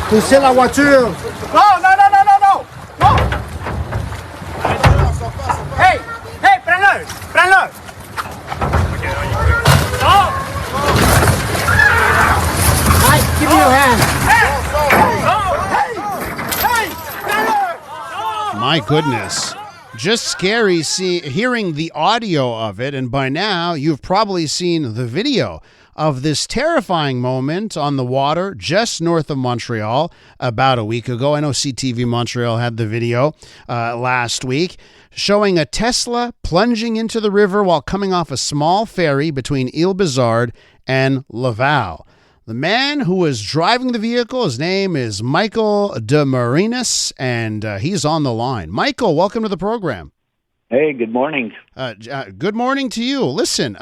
Poussez la voiture. Non, non, non, non, non, non. Non. Hey, hey, prends-le, prends-le. Non. Hey, give me your hand. My goodness. Just scary hearing the audio of it, and by now you've probably seen the video of this terrifying moment on the water just north of Montreal about a week ago. I know CTV Montreal had the video last week showing a Tesla plunging into the river while coming off a small ferry between Île-Bizarre and Laval. The man who was driving the vehicle, his name is Michael DeMarinis, and he's on the line. Michael, welcome to the program. Hey, good morning. Good morning to you. Listen,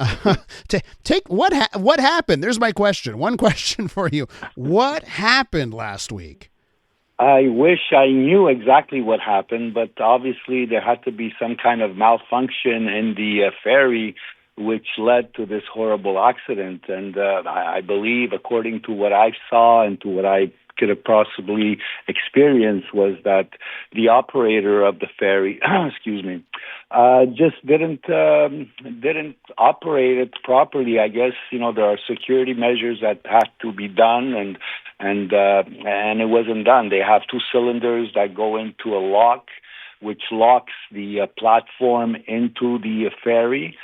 take what happened? There's my question. One question for you. What happened last week? I wish I knew exactly what happened, but obviously there had to be some kind of malfunction in the ferry which led to this horrible accident. And I believe, according to what I saw and to what I could have possibly experienced, was that the operator of the ferry, excuse me, just didn't operate it properly. I guess, there are security measures that have to be done, and it wasn't done. They have two cylinders that go into a lock, which locks the platform into the ferry.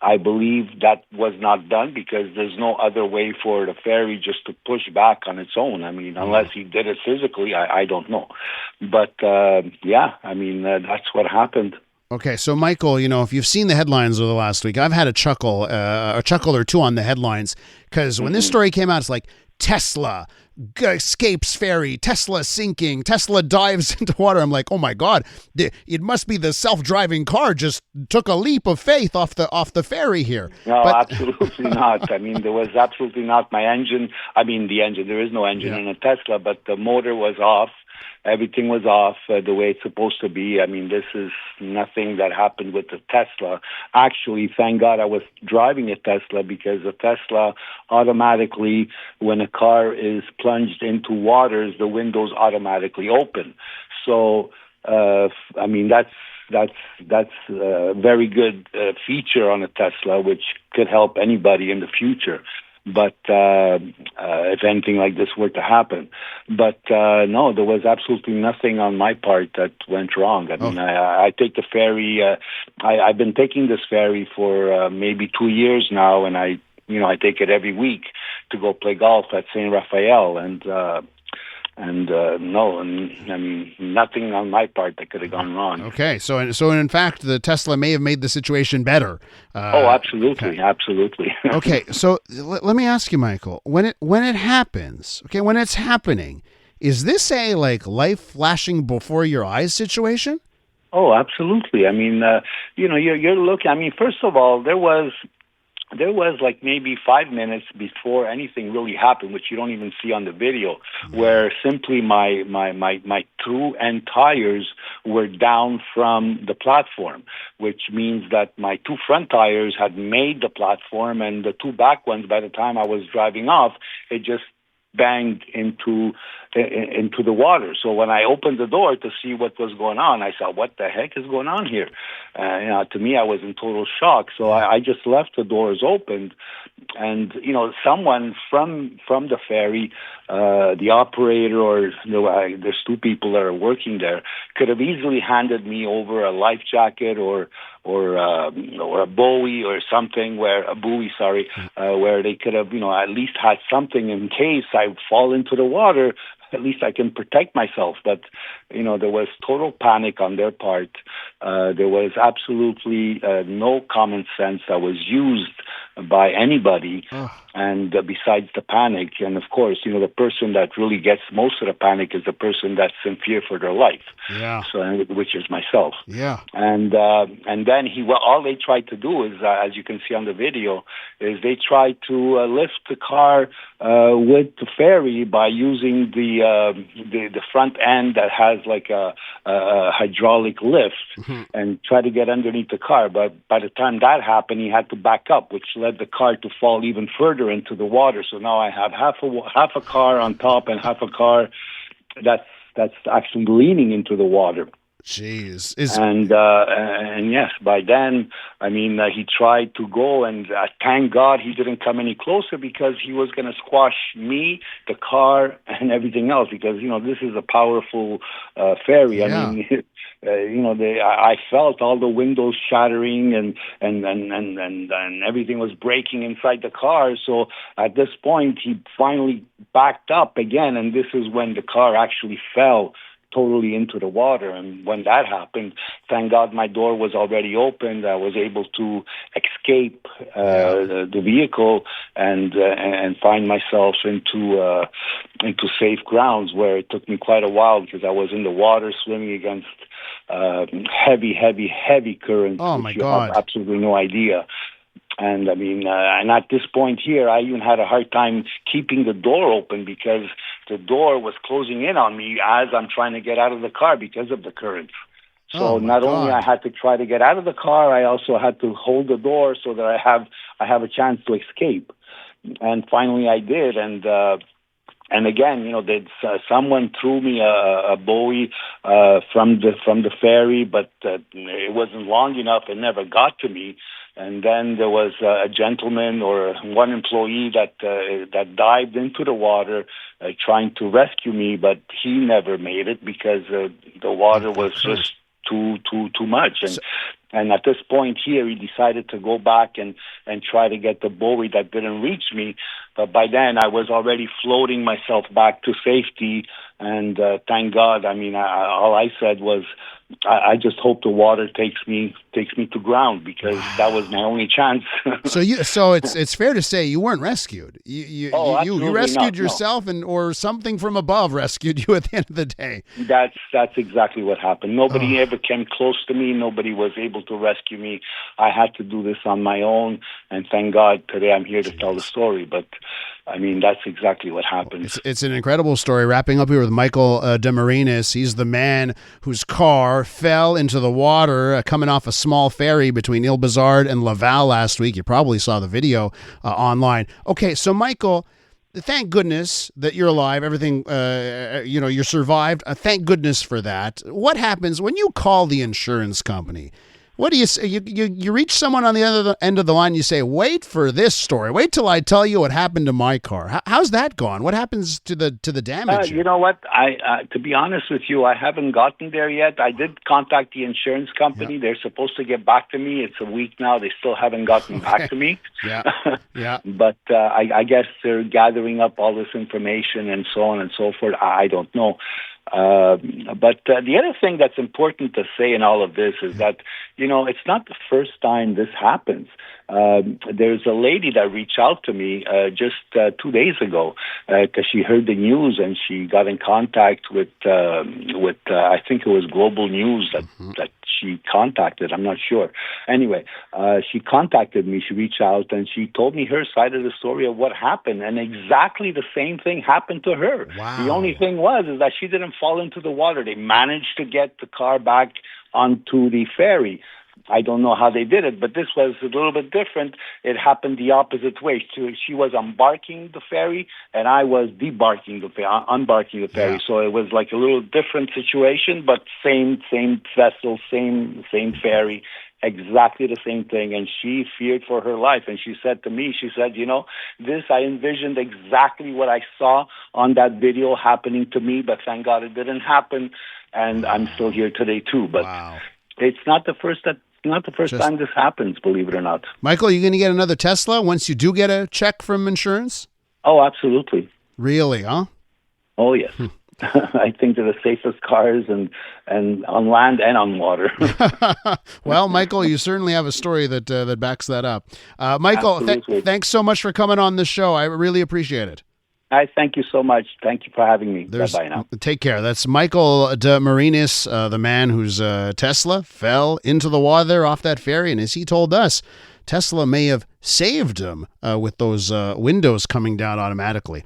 I believe that was not done because there's no other way for the ferry just to push back on its own. I mean, unless he did it physically, I don't know. But, that's what happened. Okay, so Michael, if you've seen the headlines over the last week, I've had a chuckle or two on the headlines because when this story came out, it's like Tesla escapes ferry, Tesla sinking, Tesla dives into water. I'm like, oh my God, it must be the self-driving car just took a leap of faith off the ferry here. No, absolutely not. I mean, there was absolutely not the engine. There is no engine in a Tesla, but the motor was off. Everything was off the way it's supposed to be. I mean, this is nothing that happened with the Tesla. Actually, thank God I was driving a Tesla because the Tesla automatically, when a car is plunged into waters, the windows automatically open. So, that's a very good feature on a Tesla, which could help anybody in the future. But if anything like this were to happen. But no, there was absolutely nothing on my part that went wrong. I mean, I take the ferry. I've been taking this ferry for maybe 2 years now, and I take it every week to go play golf at St. Raphael. Nothing on my part that could have gone wrong. Okay, so in fact, the Tesla may have made the situation better. Absolutely, okay. Absolutely. Okay, so let me ask you, Michael, when it happens, when it's happening, is this a life flashing before your eyes situation? Oh, absolutely. I mean, you're looking. I mean, first of all, there was maybe 5 minutes before anything really happened, which you don't even see on the video, where simply my two end tires were down from the platform, which means that my two front tires had made the platform, and the two back ones, by the time I was driving off, it just banged into the water. So when I opened the door to see what was going on, I saw, what the heck is going on here? To me, I was in total shock. So I just left the doors open, and someone from the ferry, the operator, or there's two people that are working there, could have easily handed me over a life jacket or a buoy or something, where they could have at least had something in case I fall into the water. At least I can protect myself. But there was total panic on their part. There was absolutely no common sense that was used by anybody, and besides the panic. And of course, the person that really gets most of the panic is the person that's in fear for their life. Yeah. So, which is myself. Yeah. And then all they tried to do is, as you can see on the video, is they tried to lift the car with the ferry by using the front end that has like a hydraulic lift, and try to get underneath the car. But by the time that happened, he had to back up, which led the car to fall even further into the water. So now I have half a car on top and half a car that's actually leaning into the water. Jeez. And yes, by then, I mean, he tried to go, and thank God he didn't come any closer, because he was going to squash me, the car, and everything else. Because this is a powerful ferry. Yeah. I mean, I felt all the windows shattering, and everything was breaking inside the car. So at this point, he finally backed up again, and this is when the car actually fell totally into the water. And when that happened, thank God my door was already opened. I was able to escape the vehicle and find myself into safe grounds, where it took me quite a while, because I was in the water swimming against heavy currents, Oh, which my you God. have absolutely no idea. And I mean, and at this point here, I even had a hard time keeping the door open, because the door was closing in on me as I'm trying to get out of the car because of the currents. So not only I had to try to get out of the car, I also had to hold the door so that I have a chance to escape. And finally, I did. And again, someone threw me a buoy from the ferry, but it wasn't long enough. It never got to me. And then there was a gentleman or one employee that dived into the water trying to rescue me, but he never made it, because the water was just too much. And at this point here, he decided to go back and try to get the buoy that didn't reach me. But by then, I was already floating myself back to safety. And thank God. I mean, all I said was, I just hope the water takes me to ground, because that was my only chance. So it's fair to say you weren't rescued. You rescued yourself, or something from above rescued you at the end of the day. That's exactly what happened. Nobody ever came close to me. Nobody was able to rescue me. I had to do this on my own, and thank God today I'm here to tell the story. But I mean, that's exactly what happened. It's an incredible story. Wrapping up here with Michael DeMarinis. He's the man whose car fell into the water coming off a small ferry between Ile-Bizard and Laval last week. You probably saw the video online. Okay, so Michael, thank goodness that you're alive. Everything, you survived. Thank goodness for that. What happens when you call the insurance company? What do you say? You reach someone on the other end of the line. You say, "Wait for this story. Wait till I tell you what happened to my car." How's that gone? What happens to the damage? You know what? To be honest with you, I haven't gotten there yet. I did contact the insurance company. Yeah. They're supposed to get back to me. It's a week now. They still haven't gotten back to me. Yeah. But I guess they're gathering up all this information and so on and so forth. I don't know. But the other thing that's important to say in all of this is that, it's not the first time this happens. There's a lady that reached out to me just 2 days ago because she heard the news, and she got in contact with I think it was Global News that she contacted. I'm not sure. Anyway, she contacted me. She reached out, and she told me her side of the story of what happened, and exactly the same thing happened to her. Wow. The only thing is that she didn't fall into the water. They managed to get the car back onto the ferry. I don't know how they did it, but this was a little bit different. It happened the opposite way. She was embarking the ferry, and I was unbarking the ferry. Yeah. So it was like a little different situation, but same vessel, same ferry, exactly the same thing. And she feared for her life. And she said to me, this, I envisioned exactly what I saw on that video happening to me, but thank God it didn't happen. And I'm still here today too. But wow. It's not the first time this happens, believe it or not. Michael, are you going to get another Tesla once you do get a check from insurance? Oh, absolutely. Really, huh? Oh, yes. I think they're the safest cars and on land and on water. Well, Michael, you certainly have a story that backs that up. Michael, thanks so much for coming on the show. I really appreciate it. I thank you so much. Thank you for having me. Bye-bye now. Take care. That's Michael DeMarinis, the man whose Tesla fell into the water off that ferry. And as he told us, Tesla may have saved him with those windows coming down automatically.